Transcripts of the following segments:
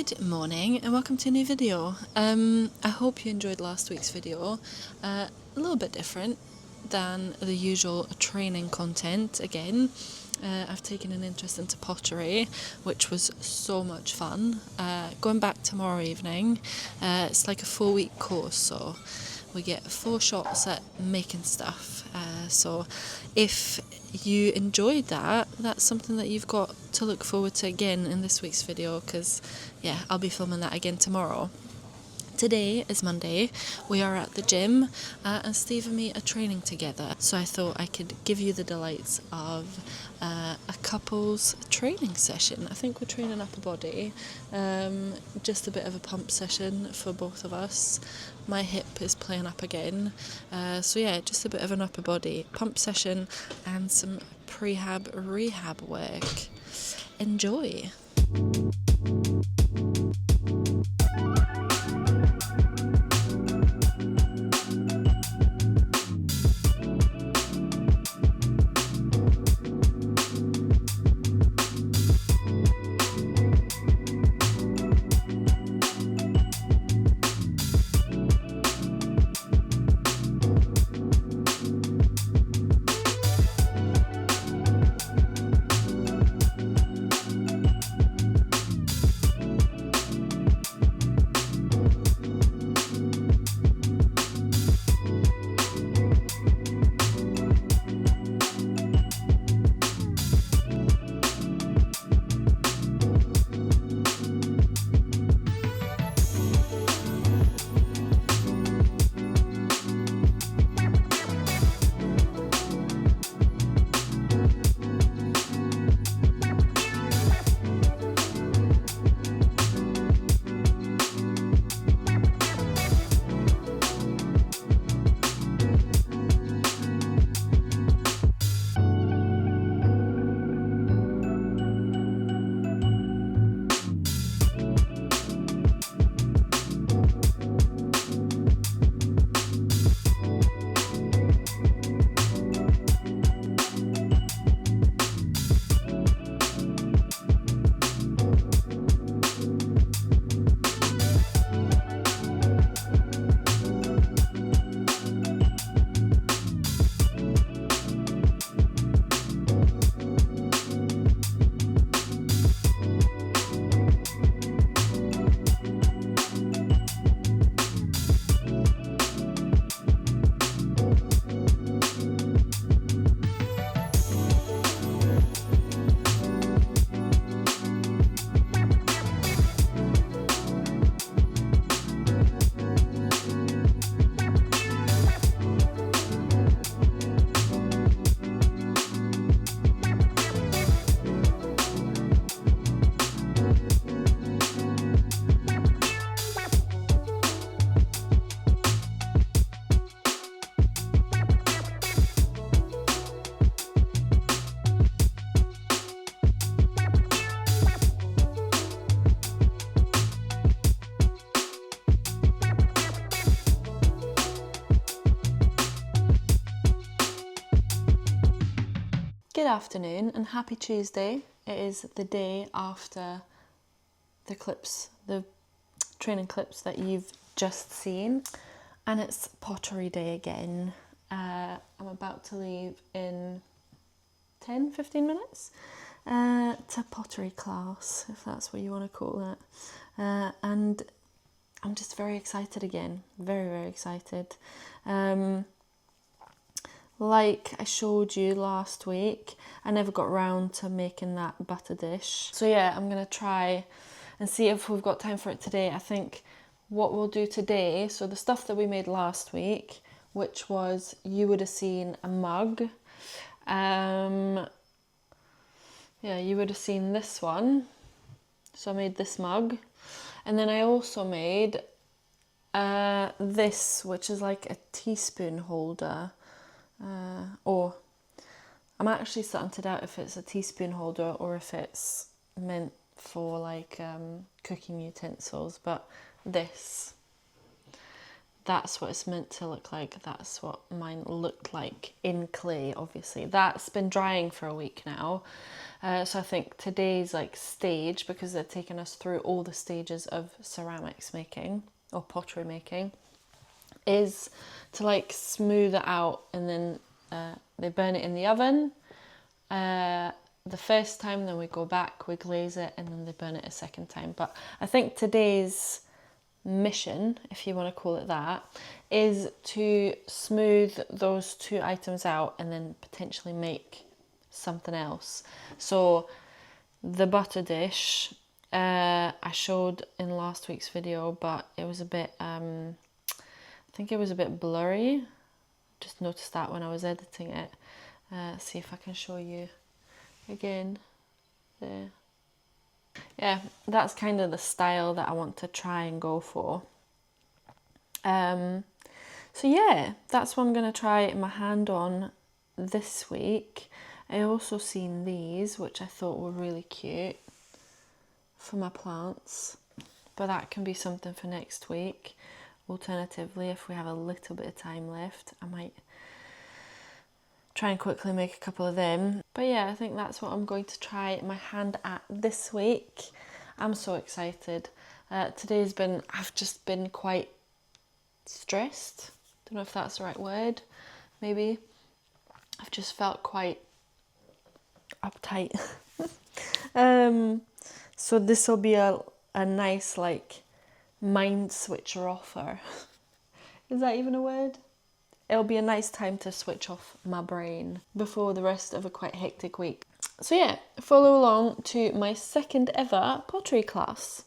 Good morning and welcome to a new video. I hope you enjoyed last week's video. A little bit different than the usual training content again. I've taken an interest into pottery, which was so much fun. Going back tomorrow evening. It's like a 4-week course, so we get 4 shots at making stuff. So if you enjoyed that, that's something that you've got to look forward to again in this week's video, because yeah, I'll be filming that again tomorrow. Today is Monday, we are at the gym and Steve and me are training together, so I thought I could give you the delights of a couple's training session. I think we're training upper body, just a bit of a pump session for both of us. My hip is playing up again, so yeah, just a bit of an upper body pump session and some prehab rehab work. Enjoy! Good afternoon and happy Tuesday. It is the day after the training clips that you've just seen, and it's pottery day again. I'm about to leave in 10-15 minutes to pottery class, if that's what you want to call it, and I'm just very excited again, very excited. Like I showed you last week, I never got around to making that butter dish. So yeah, I'm going to try and see if we've got time for it today. I think what we'll do today, so the stuff that we made last week, which was, you would have seen a mug. Yeah, you would have seen this one. So I made this mug. And then I also made this, which is like a teaspoon holder. Or I'm actually starting to doubt if it's a teaspoon holder or if it's meant for like cooking utensils, but this that's what it's meant to look like. That's what mine looked like in clay, obviously. That's been drying for a week now. So I think today's like stage, because they're taking us through all the stages of ceramics making or pottery making, is to like smooth it out, and then they burn it in the oven the first time, then we go back, we glaze it, and then they burn it a second time. But I think today's mission, if you want to call it that, is to smooth those two items out and then potentially make something else. So the butter dish, I showed in last week's video, but it was a bit, I think it was a bit blurry. Just noticed that when I was editing it. See if I can show you again there. Yeah, that's kind of the style that I want to try and go for. So yeah, that's what I'm going to try my hand on this week. I also seen these, which I thought were really cute for my plants, but that can be something for next week. Alternatively, if we have a little bit of time left, I might try and quickly make a couple of them. But yeah, I think that's what I'm going to try my hand at this week. I'm so excited. I've just been quite stressed. Don't know if that's the right word, maybe. I've just felt quite uptight. So this will be a nice like mind switcher offer. Is that even a word? It'll be a nice time to switch off my brain before the rest of a quite hectic week. So yeah, follow along to my second ever pottery class.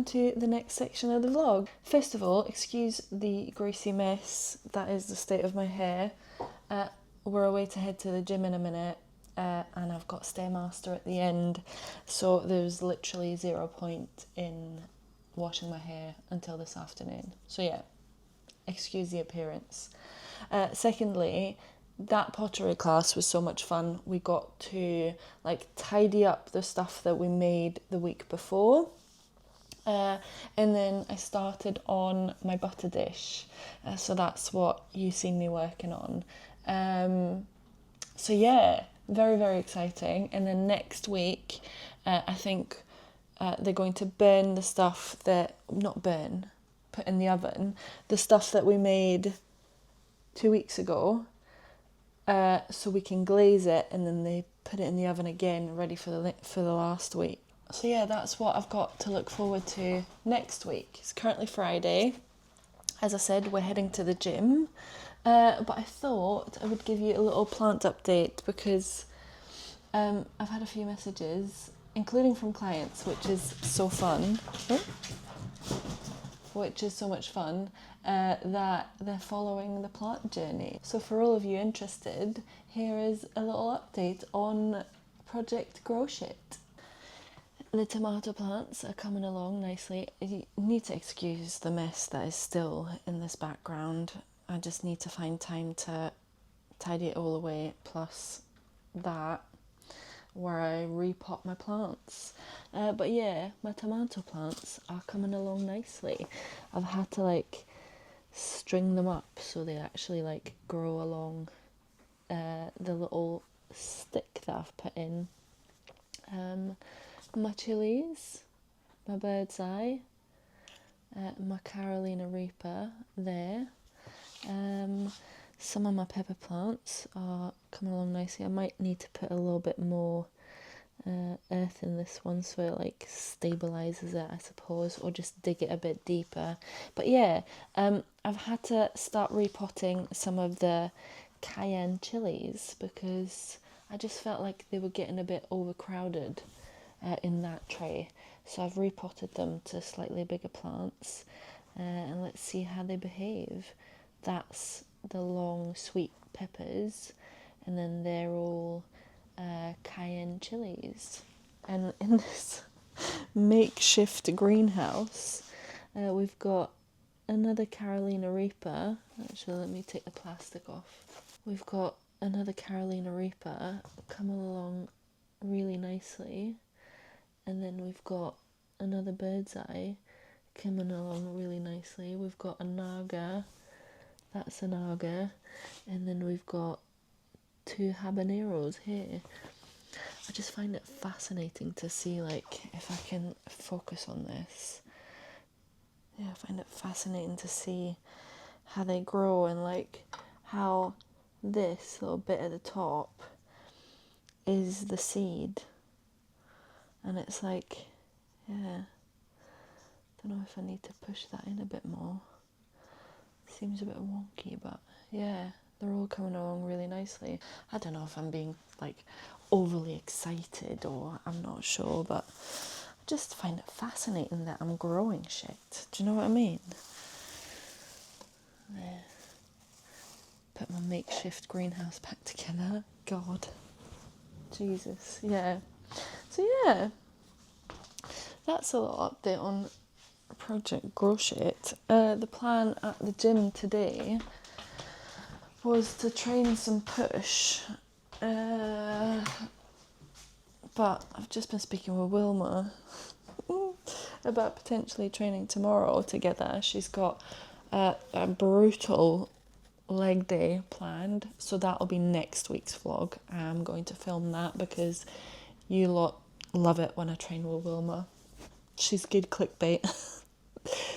on to the next section of the vlog. First of all, excuse the greasy mess, that is the state of my hair. We're away to head to the gym in a minute, and I've got Stairmaster at the end, so there's literally 0 point in washing my hair until this afternoon. So yeah, excuse the appearance. Secondly, that pottery class was so much fun. We got to like tidy up the stuff that we made the week before. And then I started on my butter dish. So that's what you see me working on. So yeah, very, very exciting. And then next week, I think they're going to burn the stuff that, not burn, put in the oven, the stuff that we made 2 weeks ago. So we can glaze it, and then they put it in the oven again, ready for the last week. So yeah, that's what I've got to look forward to next week. It's currently Friday. As I said, we're heading to the gym. But I thought I would give you a little plant update because I've had a few messages, including from clients, which is so fun. Which is so much fun, that they're following the plant journey. So for all of you interested, here is a little update on Project Grow Shit. The tomato plants are coming along nicely. You need to excuse the mess that is still in this background. I just need to find time to tidy it all away, plus that where I repot my plants. But yeah, my tomato plants are coming along nicely. I've had to like string them up so they actually like grow along the little stick that I've put in. My chilies, my bird's eye, my Carolina Reaper there. Some of my pepper plants are coming along nicely. I might need to put a little bit more earth in this one so it like stabilizes it, I suppose, or just dig it a bit deeper. But yeah, I've had to start repotting some of the cayenne chilies because I just felt like they were getting a bit overcrowded in that tray. So I've repotted them to slightly bigger plants, and let's see how they behave. That's the long sweet peppers, and then they're all cayenne chilies. And in this makeshift greenhouse, we've got another Carolina Reaper. Actually, let me take the plastic off. We've got another Carolina Reaper coming along really nicely, and then we've got another bird's eye coming along really nicely. We've got a naga. That's a naga, and then we've got 2 habaneros here. I just find it fascinating to see, like, if I can focus on this. Yeah, I find it fascinating to see how they grow and like how this little bit at the top is the seed. And it's like, yeah, don't know if I need to push that in a bit more. Seems a bit wonky, but yeah, they're all coming along really nicely. I don't know if I'm being like overly excited or I'm not sure, but I just find it fascinating that I'm growing shit. Do you know what I mean? Yeah. Put my makeshift greenhouse back together. God. Jesus. Yeah. So yeah, that's a little update on Project Grow Shit. The plan at the gym today was to train some push, but I've just been speaking with Wilma about potentially training tomorrow together. She's got a brutal leg day planned, so that'll be next week's vlog. I'm going to film that because you lot love it when I train with Wilma. She's good clickbait.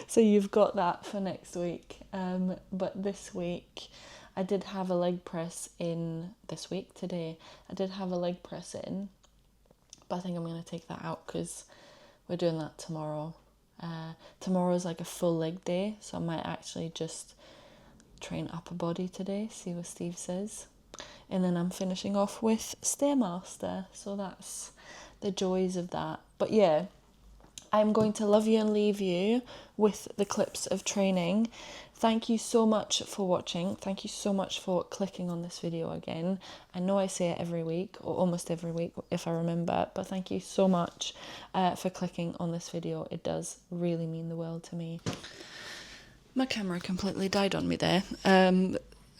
So you've got that for next week. But this week I did have a leg press in this week today. I did have a leg press in, but I think I'm going to take that out because we're doing that tomorrow. Tomorrow's like a full leg day, so I might actually just train upper body today, see what Steve says. And then I'm finishing off with Stairmaster, so that's the joys of that. But yeah, I'm going to love you and leave you with the clips of training. Thank you so much for watching. Thank you so much for clicking on this video again. I know I say it every week, or almost every week if I remember, but thank you so much for clicking on this video. It does really mean the world to me. My camera completely died on me there.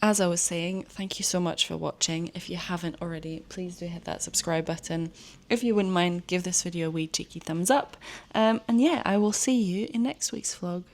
As I was saying, thank you so much for watching. If you haven't already, please do hit that subscribe button. If you wouldn't mind, give this video a wee cheeky thumbs up. And yeah, I will see you in next week's vlog.